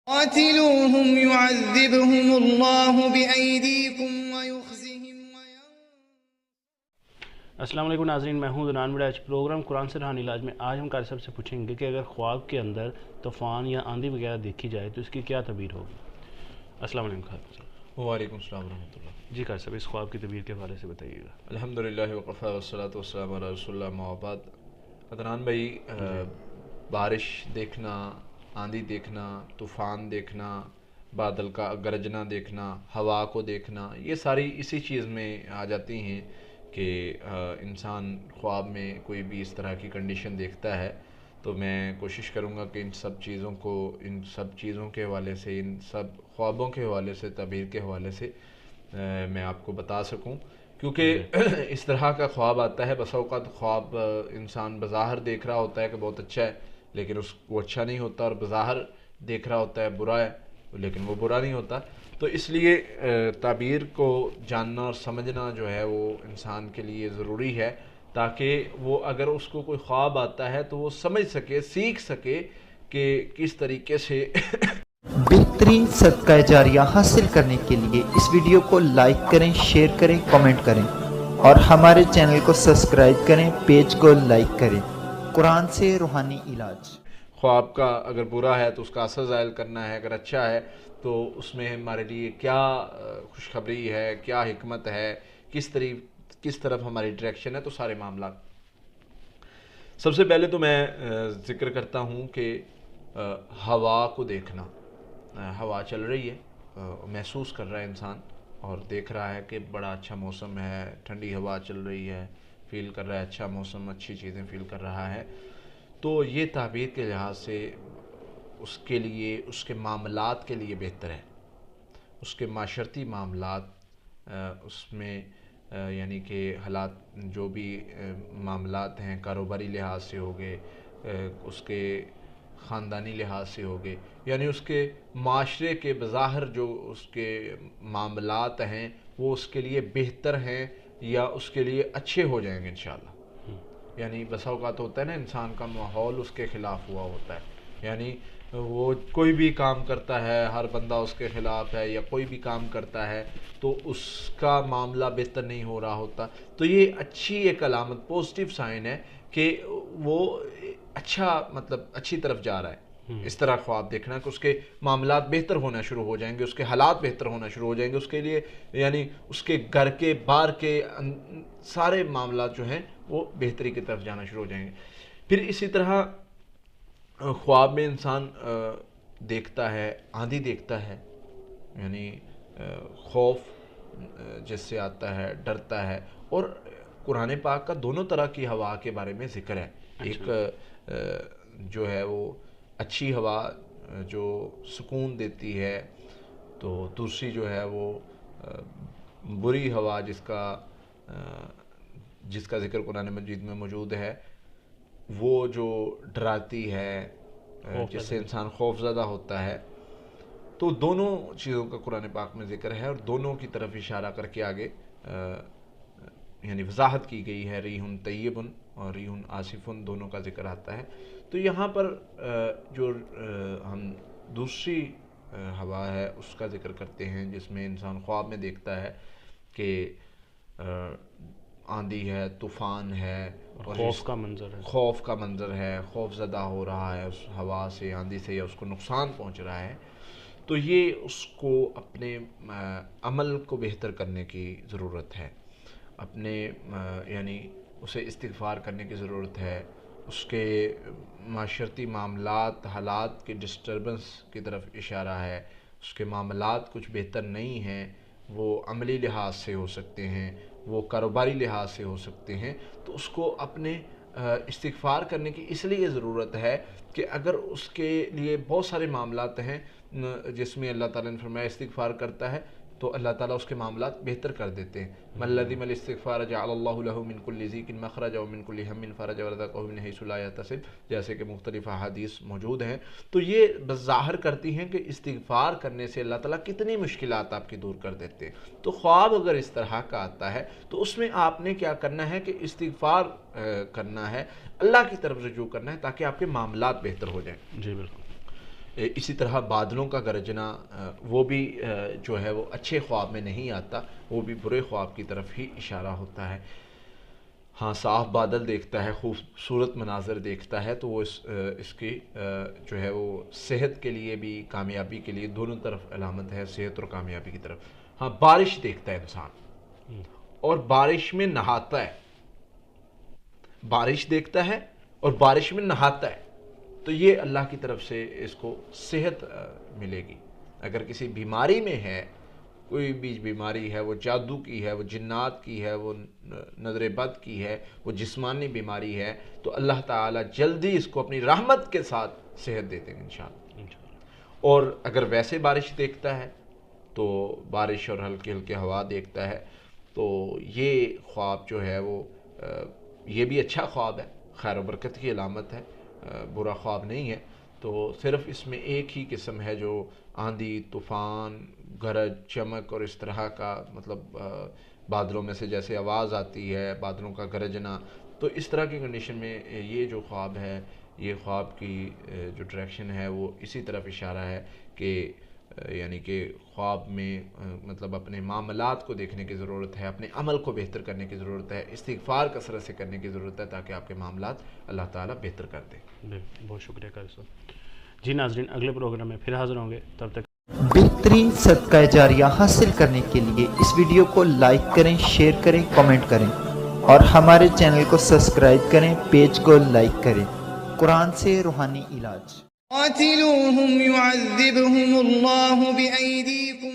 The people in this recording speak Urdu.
قاتلوهم يعذبهم الله بأيديكم ويخزهم السلام علیکم ناظرین، میں ہوں دنان بڑا پروگرام قرآن سے روحانی علاج میں آج ہم قاری صاحب سے پوچھیں گے کہ اگر خواب کے اندر طوفان یا آندھی وغیرہ دیکھی جائے تو اس کی کیا تعبیر ہوگی۔ السلام علیکم قاری صاحب۔ وعلیکم السلام ورحمۃ اللہ۔ جی قاری صاحب، اس خواب کی تعبیر کے حوالے سے بتائیے گا۔ الحمدللہ وقفا والصلاۃ والسلام علی رسول اللہ، اما بعد۔ عدنان بھائی، بارش دیکھنا، آندھی دیکھنا، طوفان دیکھنا، بادل کا گرجنا دیکھنا، ہوا کو دیکھنا، یہ ساری اسی چیز میں آ جاتی ہیں کہ انسان خواب میں کوئی بھی اس طرح کی کنڈیشن دیکھتا ہے تو میں کوشش کروں گا کہ ان سب چیزوں کے حوالے سے، ان سب خوابوں کے حوالے سے، تعبیر کے حوالے سے میں آپ کو بتا سکوں، کیونکہ اس طرح کا خواب آتا ہے۔ بسا اوقات خواب انسان بظاہر دیکھ رہا ہوتا ہے کہ بہت اچھا ہے، لیکن وہ اچھا نہیں ہوتا، اور بظاہر دیکھ رہا ہوتا ہے برا ہے، لیکن وہ برا نہیں ہوتا۔ تو اس لیے تعبیر کو جاننا اور سمجھنا جو ہے وہ انسان کے لیے ضروری ہے، تاکہ وہ اگر اس کو کوئی خواب آتا ہے تو وہ سمجھ سکے، سیکھ سکے کہ کس طریقے سے بہترین صدقہ جاریہ حاصل کرنے کے لیے اس ویڈیو کو لائک کریں، شیئر کریں، کمنٹ کریں اور ہمارے چینل کو سبسکرائب کریں، پیج کو لائک کریں۔ قرآن سے روحانی علاج۔ خواب کا اگر برا ہے تو اس کا اثر ظاہر کرنا ہے، اگر اچھا ہے تو اس میں ہمارے لیے کیا خوشخبری ہے، کیا حکمت ہے، کس طرف ہماری ڈائریکشن ہے، تو سارے معاملات۔ سب سے پہلے تو میں ذکر کرتا ہوں کہ ہوا کو دیکھنا۔ ہوا چل رہی ہے، محسوس کر رہا ہے انسان اور دیکھ رہا ہے کہ بڑا اچھا موسم ہے، ٹھنڈی ہوا چل رہی ہے، فیل کر رہا ہے اچھا موسم، اچھی چیزیں فیل کر رہا ہے، تو یہ تعبیر کے لحاظ سے اس کے لیے، اس کے معاملات کے لیے بہتر ہے۔ اس کے معاشرتی معاملات، اس میں یعنی کہ حالات جو بھی معاملات ہیں، کاروباری لحاظ سے ہو گئے، اس کے خاندانی لحاظ سے ہو گئے، یعنی اس کے معاشرے کے بظاہر جو اس کے معاملات ہیں وہ اس کے لیے بہتر ہیں یا اس کے لیے اچھے ہو جائیں گے انشاءاللہ۔ یعنی بسا اوقات ہوتا ہے نا، انسان کا ماحول اس کے خلاف ہوا ہوتا ہے، یعنی وہ کوئی بھی کام کرتا ہے، ہر بندہ اس کے خلاف ہے، یا کوئی بھی کام کرتا ہے تو اس کا معاملہ بہتر نہیں ہو رہا ہوتا، تو یہ اچھی ایک علامت، پوزیٹیو سائن ہے کہ وہ اچھی طرف جا رہا ہے۔ اس طرح خواب دیکھنا کہ اس کے معاملات بہتر ہونا شروع ہو جائیں گے، اس کے حالات بہتر ہونا شروع ہو جائیں گے، اس کے لیے یعنی اس کے گھر کے باہر کے سارے معاملات جو ہیں وہ بہتری کی طرف جانا شروع ہو جائیں گے۔ پھر اسی طرح خواب میں انسان دیکھتا ہے، آندھی دیکھتا ہے، یعنی خوف جس سے آتا ہے، ڈرتا ہے، اور قرآن پاک کا دونوں طرح کی ہوا کے بارے میں ذکر ہے۔ ایک جو ہے وہ اچھی ہوا جو سکون دیتی ہے، تو دوسری جو ہے وہ بری ہوا جس کا ذکر قرآن مجید میں موجود ہے، وہ جو ڈراتی ہے، جس سے انسان خوف زدہ ہوتا ہے۔ تو دونوں چیزوں کا قرآن پاک میں ذکر ہے، اور دونوں کی طرف اشارہ کر کے آگے یعنی وضاحت کی گئی ہے، ریح طیب اور ریح آصف، دونوں کا ذکر آتا ہے۔ تو یہاں پر جو ہم دوسری ہوا ہے اس کا ذکر کرتے ہیں، جس میں انسان خواب میں دیکھتا ہے کہ آندھی ہے، طوفان ہے، خوف کا منظر ہے، خوف زدہ ہو رہا ہے اس ہوا سے، آندھی سے، یا اس کو نقصان پہنچ رہا ہے، تو یہ اس کو اپنے عمل کو بہتر کرنے کی ضرورت ہے، اپنے یعنی اسے استغفار کرنے کی ضرورت ہے، اس کے معاشرتی معاملات، حالات کے ڈسٹربنس کی طرف اشارہ ہے، اس کے معاملات کچھ بہتر نہیں ہیں، وہ عملی لحاظ سے ہو سکتے ہیں، وہ کاروباری لحاظ سے ہو سکتے ہیں، تو اس کو اپنے استغفار کرنے کی اس لیے ضرورت ہے کہ اگر اس کے لیے بہت سارے معاملات ہیں جس میں اللہ تعالیٰ نے فرمایا استغفار کرتا ہے تو اللہ تعالیٰ اس کے معاملات بہتر کر دیتے ہیں۔ من لزم الاستغفار جعل اللہ له من كل ضيق مخرجا ومن كل هم فرجا ورزقه من حيث لا يحتسب، جیسے کہ مختلف احادیث موجود ہیں، تو یہ بس ظاہر کرتی ہیں کہ استغفار کرنے سے اللہ تعالیٰ کتنی مشکلات آپ کی دور کر دیتے ہیں۔ تو خواب اگر اس طرح کا آتا ہے تو اس میں آپ نے کیا کرنا ہے کہ استغفار کرنا ہے، اللہ کی طرف رجوع کرنا ہے، تاکہ آپ کے معاملات بہتر ہو جائیں۔ جی بالکل۔ اسی طرح بادلوں کا گرجنا وہ بھی جو ہے وہ اچھے خواب میں نہیں آتا، وہ بھی برے خواب کی طرف ہی اشارہ ہوتا ہے۔ ہاں صاف بادل دیکھتا ہے، خوبصورت مناظر دیکھتا ہے تو وہ اس کی جو ہے وہ صحت کے لیے بھی کامیابی کے لیے دونوں طرف علامت ہے، صحت اور کامیابی کی طرف۔ ہاں بارش دیکھتا ہے انسان اور بارش میں نہاتا ہے، بارش دیکھتا ہے اور بارش میں نہاتا ہے تو یہ اللہ کی طرف سے اس کو صحت ملے گی۔ اگر کسی بیماری میں ہے، کوئی بھی بیماری ہے، وہ جادو کی ہے، وہ جنات کی ہے، وہ نظر بد کی ہے، وہ جسمانی بیماری ہے، تو اللہ تعالیٰ جلدی اس کو اپنی رحمت کے ساتھ صحت دے دیں گے انشاءاللہ۔ اور اگر ویسے بارش دیکھتا ہے تو بارش اور ہلکی ہلکی ہوا دیکھتا ہے تو یہ خواب جو ہے وہ یہ بھی اچھا خواب ہے، خیر و برکت کی علامت ہے، برا خواب نہیں ہے۔ تو صرف اس میں ایک ہی قسم ہے جو آندھی، طوفان، گرج، چمک اور اس طرح کا، مطلب بادلوں میں سے جیسے آواز آتی ہے، بادلوں کا گرجنا، تو اس طرح کی کنڈیشن میں یہ جو خواب ہے، یہ خواب کی جو ڈائریکشن ہے وہ اسی طرف اشارہ ہے کہ یعنی کہ خواب میں مطلب اپنے معاملات کو دیکھنے کی ضرورت ہے، اپنے عمل کو بہتر کرنے کی ضرورت ہے، استغفار کثرت سے کرنے کی ضرورت ہے تاکہ آپ کے معاملات اللہ تعالیٰ بہتر کر دے۔ بہت شکریہ قاری صاحب۔ جی ناظرین، اگلے پروگرام میں پھر حاضر ہوں گے، تب تک بہترین صدقہ جاریہ حاصل کرنے کے لیے اس ویڈیو کو لائک کریں، شیئر کریں، کمنٹ کریں اور ہمارے چینل کو سبسکرائب کریں، پیج کو لائک کریں۔ قرآن سے روحانی علاج۔ قاتلوهم يعذبهم الله بأيديكم